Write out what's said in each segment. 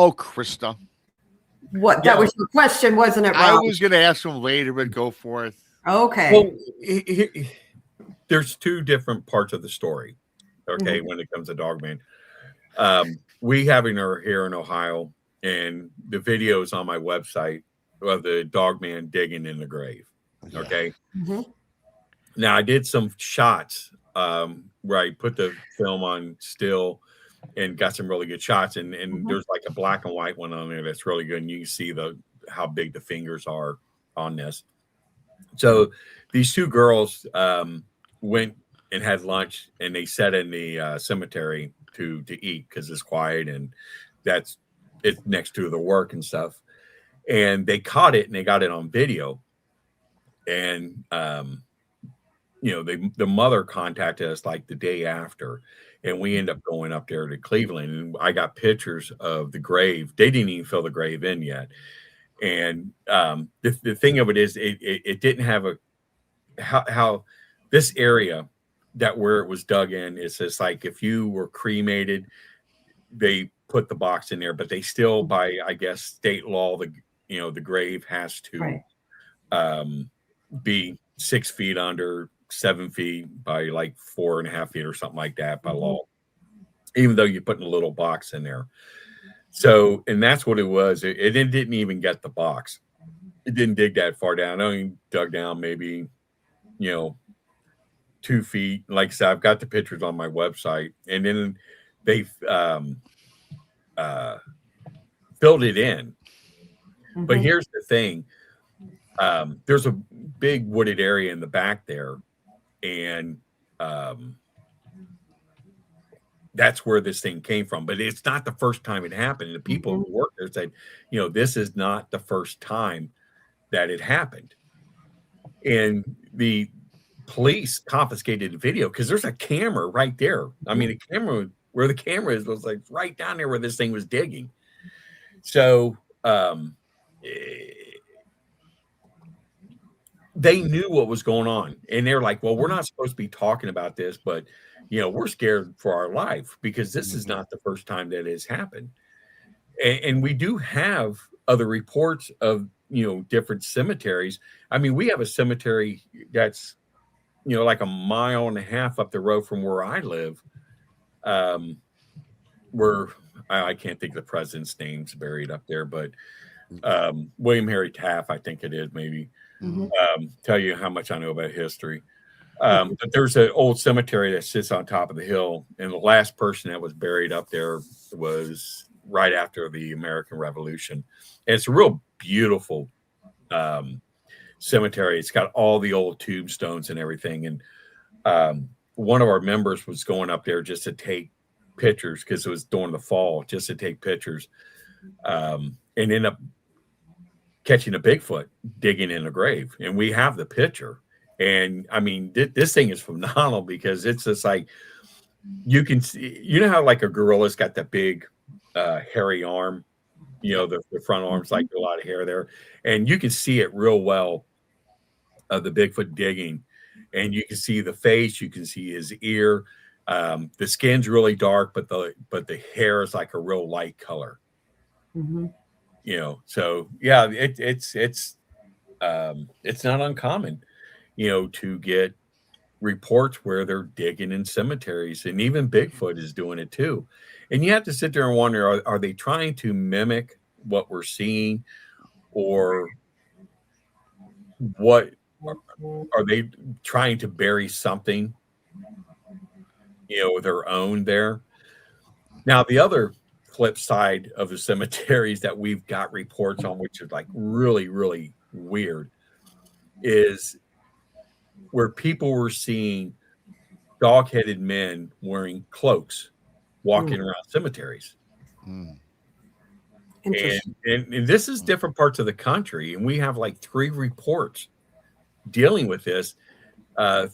Oh, Krista. What? That was your question, wasn't it, Rob? I was going to ask him later, but go for it. Okay. Well, there's two different parts of the story, okay, when it comes to Dogman. We have her here in Ohio, and the video is on my website of the Dogman digging in the grave, okay? Now, I did some shots where I put the film on still and got some really good shots, and there's like a black and white one on there that's really good, and you can see how big the fingers are on this. So these two girls went and had lunch, and they sat in the cemetery to eat because it's quiet and it's next to the work and stuff. And they caught it, and they got it on video. And the mother contacted us like the day after, and we end up going up there to Cleveland, and I got pictures of the grave. They didn't even fill the grave in yet. And the thing of it is, it didn't have how this area that where it was dug in is just like if you were cremated, they put the box in there, but they still, by I guess state law, the grave has to be 6 feet under, 7 feet by like 4.5 feet or something like that by law, even though you're putting a little box in there. So, and that's what it was. It didn't even get the box. It didn't dig that far down. I only dug down maybe, 2 feet. Like I said, I've got the pictures on my website, and then they filled it in. But here's the thing. There's a big wooded area in the back there, and that's where this thing came from. But it's not the first time it happened. The people who work there said, this is not the first time that it happened. And the police confiscated the video because there's a camera right there. I mean, the camera, where the camera is, was like right down there where this thing was digging. So they knew what was going on, and they're like, well, we're not supposed to be talking about this, but we're scared for our life because this is not the first time that has happened. And we do have other reports of different cemeteries. I mean, we have a cemetery that's like 1.5 miles up the road from where I live, where I can't think of the president's name's buried up there, but William Henry Taft, I think it is, maybe. Tell you how much I know about history. But there's an old cemetery that sits on top of the hill, and the last person that was buried up there was right after the American Revolution. And it's a real beautiful cemetery. It's got all the old tombstones and everything. And one of our members was going up there just to take pictures because it was during the fall, just to take pictures, and end up catching a Bigfoot digging in a grave. And we have the picture. And I mean, this thing is phenomenal because it's just like, you can see, how like a gorilla's got that big hairy arm, the front arm's like a lot of hair there. And you can see it real well of the Bigfoot digging. And you can see the face, you can see his ear. The skin's really dark, but the hair is like a real light color. So yeah, it's not uncommon, to get reports where they're digging in cemeteries, and even Bigfoot is doing it too. And you have to sit there and wonder, are they trying to mimic what we're seeing, or what are they trying to bury something, their own there? Now, the other flip side of the cemeteries that we've got reports on, which is like really, really weird, is where people were seeing dog-headed men wearing cloaks walking around cemeteries. And this is different parts of the country, and we have like 3 reports dealing with this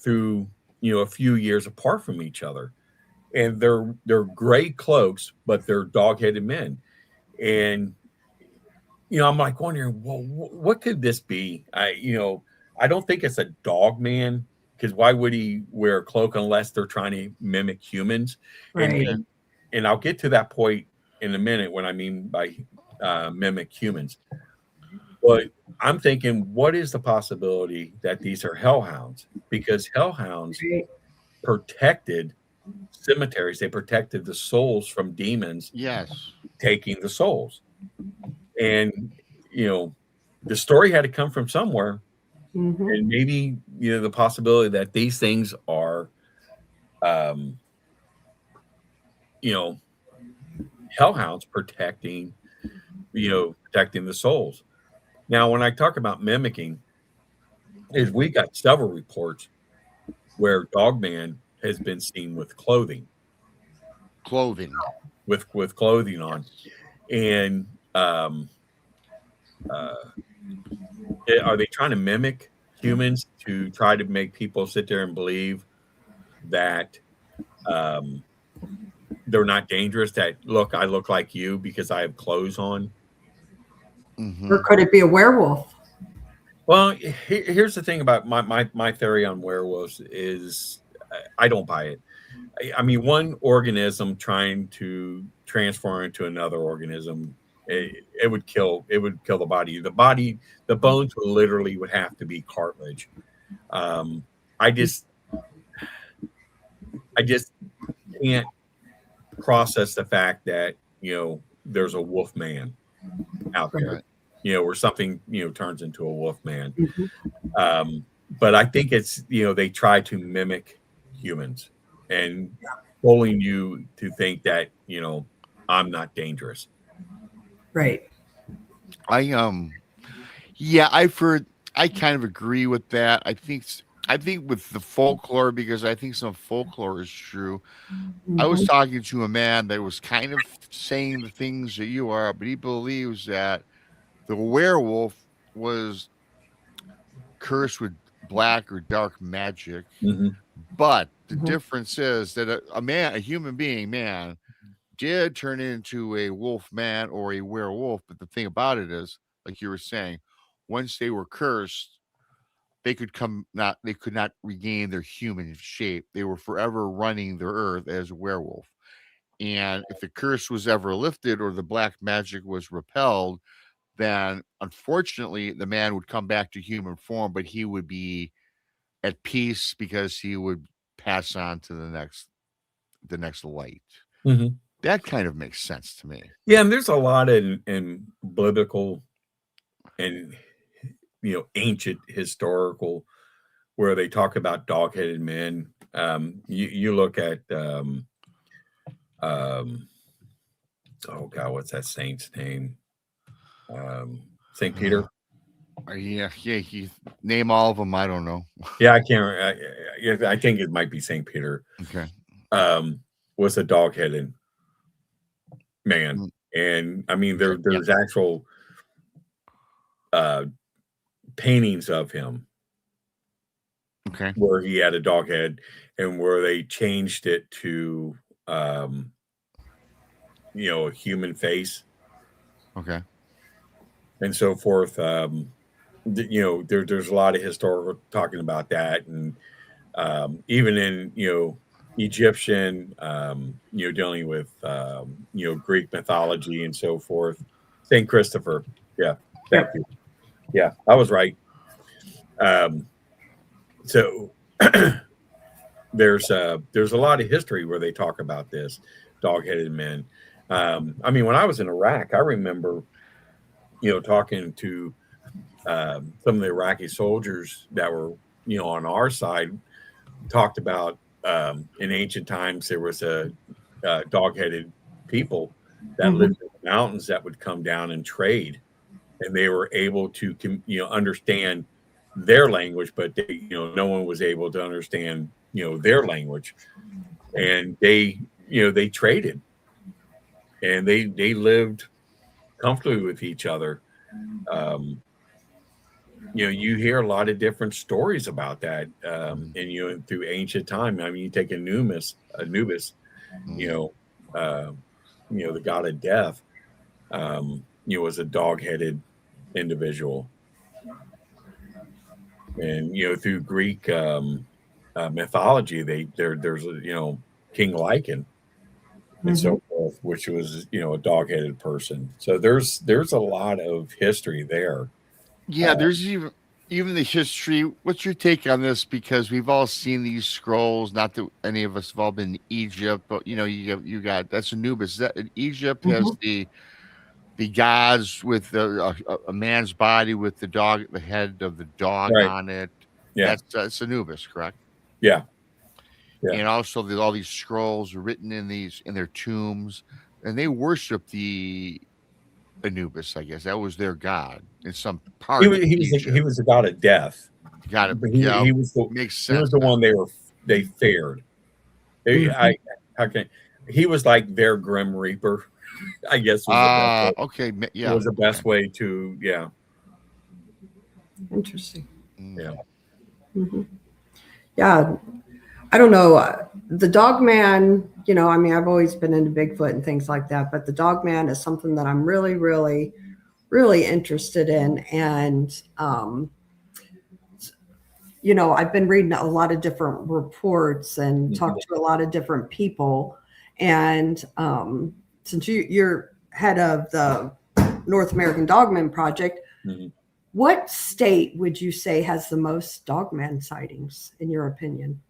through a few years apart from each other. And they're gray cloaks, but they're dog-headed men. And I'm like wondering, well, what could this be? I don't think it's a dog man, because why would he wear a cloak unless they're trying to mimic humans? Right. And I'll get to that point in a minute what I mean by mimic humans. But I'm thinking, what is the possibility that these are hellhounds? Because hellhounds Right. protected cemeteries, they protected the souls from demons Yes. taking the souls. And, the story had to come from somewhere. Mhm. And maybe, the possibility that these things are, um, hellhounds protecting the souls. Now, when I talk about mimicking, is we got several reports where Dogman has been seen with clothing, Clothing. with clothing on, and uh, are they trying to mimic humans to try to make people sit there and believe that um, they're not dangerous? That look, I look like you because I have clothes on. Or could it be a werewolf? Well, here's the thing about my theory on werewolves is I don't buy it. I mean, one organism trying to transform into another organism, it would kill the body. The bones would literally would have to be cartilage. I just can't process the fact that there's a wolf man out there, where something turns into a wolf man. But I think it's they try to mimic humans and bullying you to think that I'm not dangerous. Right. Yeah, I've heard. I kind of agree with that. I think with the folklore, because I think some folklore is true. I was talking to a man that was kind of saying the things that you are, but he believes that the werewolf was cursed with black or dark magic. But the difference is that a human being, did turn into a wolf man or a werewolf. But the thing about it is, like you were saying, once they were cursed, they could not regain their human shape. They were forever running the earth as a werewolf. And if the curse was ever lifted or the black magic was repelled, then unfortunately the man would come back to human form, but he would be at peace because he would pass on to the next light. That kind of makes sense to me. Yeah, and there's a lot in biblical and ancient historical where they talk about dog-headed men. You look at oh God, what's that saint's name? Saint Peter. Yeah. You name all of them. I don't know. Yeah, I can't. I think it might be Saint Peter. Okay. Was a dog-headed man, and I mean there's actual paintings of him. Okay. Where he had a dog head, and where they changed it to a human face. Okay. And so forth. There's a lot of historical talking about that, and even in Egyptian, dealing with Greek mythology and so forth. Saint Christopher, yeah, thank you. Yeah, I was right. So there's a lot of history where they talk about this dog-headed men. I mean, when I was in Iraq, I remember talking to some of the Iraqi soldiers that were on our side, talked about in ancient times there was a dog-headed people that lived in the mountains that would come down and trade, and they were able to understand their language, but they, no one was able to understand their language, and they traded, and they lived comfortably with each other. You hear a lot of different stories about that, and through ancient time. I mean, you take Anubis, the god of death, was a dog-headed individual, and through Greek mythology, there's King Lycan and so forth. werewolf, which was a dog-headed person. So there's a lot of history there. Yeah, there's even the history. What's your take on this? Because we've all seen these scrolls. Not that any of us have all been in Egypt, but you got that's Anubis. That Egypt has Mhm. the gods with a man's body with the head of the dog Right. on it. Yeah. That's Anubis, correct? Yeah. Yeah. And also all these scrolls are written in their tombs, and they worship the Anubis. I guess that was their god in some He part was of he was the, he Egypt. was the god of death. Got it. But Yeah, he was the makes he was sense the now. one they feared. Mhm. How can he was like their grim reaper, I guess Okay, yeah, was the okay. best way to Interesting. yeah. Mhm. Yeah. I don't know. The dog man, I mean, I've always been into Bigfoot and things like that, but the dog man is something that I'm really, really, really interested in. And, I've been reading a lot of different reports and talked to a lot of different people. And since you're head of the North American Dogman Project, Mhm. what state would you say has the most dogman sightings, in your opinion?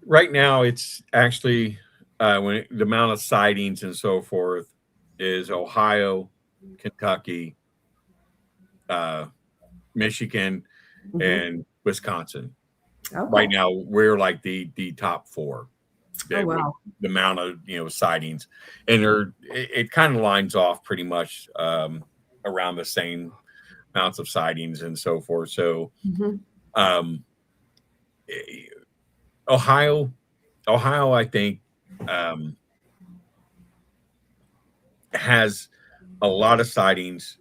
Right now, it's actually when the amount of sightings and so forth is Ohio, Kentucky, uh, Michigan, Mhm. and Wisconsin. Right Okay. now, we're like the top four. Oh, With wow. the amount of sightings, and it kind of lines off pretty much around the same amounts of sightings and so forth. So Mhm. um, eh, Ohio, I think um, has a lot of sightings.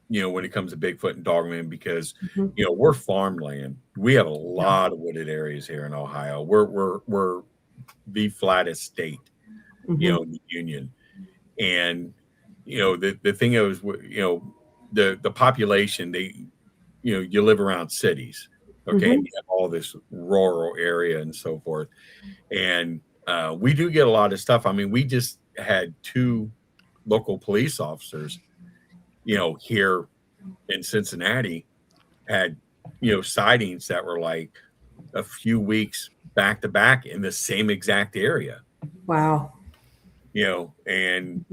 When it comes to Bigfoot and Dogman, because Mhm. we're farmland. We have a lot of wooded areas here in Ohio. We're the flattest state, Mhm. in the union. And the thing is, the population, you live around cities, okay, and Mhm. you have all this rural area and so forth. And we do get a lot of stuff. I mean, we just had two local police officers, here in Cincinnati, had sightings that were like a few weeks back to back in the same exact area. Wow. And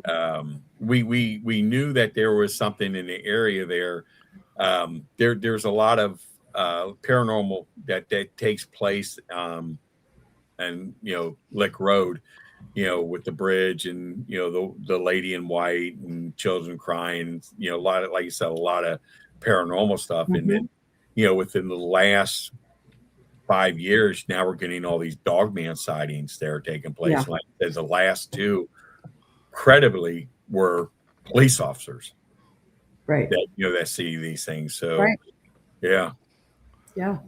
we knew that there was something in the area there. There's a lot of paranormal that takes place, and Lick Road, with the bridge, and the lady in white and children crying, a lot of, like you said, a lot of paranormal stuff. And Mhm. then within the last 5 years, now we're getting all these dogman sightings that are taking Yeah. place. Like there's the last two credibly were police officers Right. that that see these things. So Right. yeah. Yeah.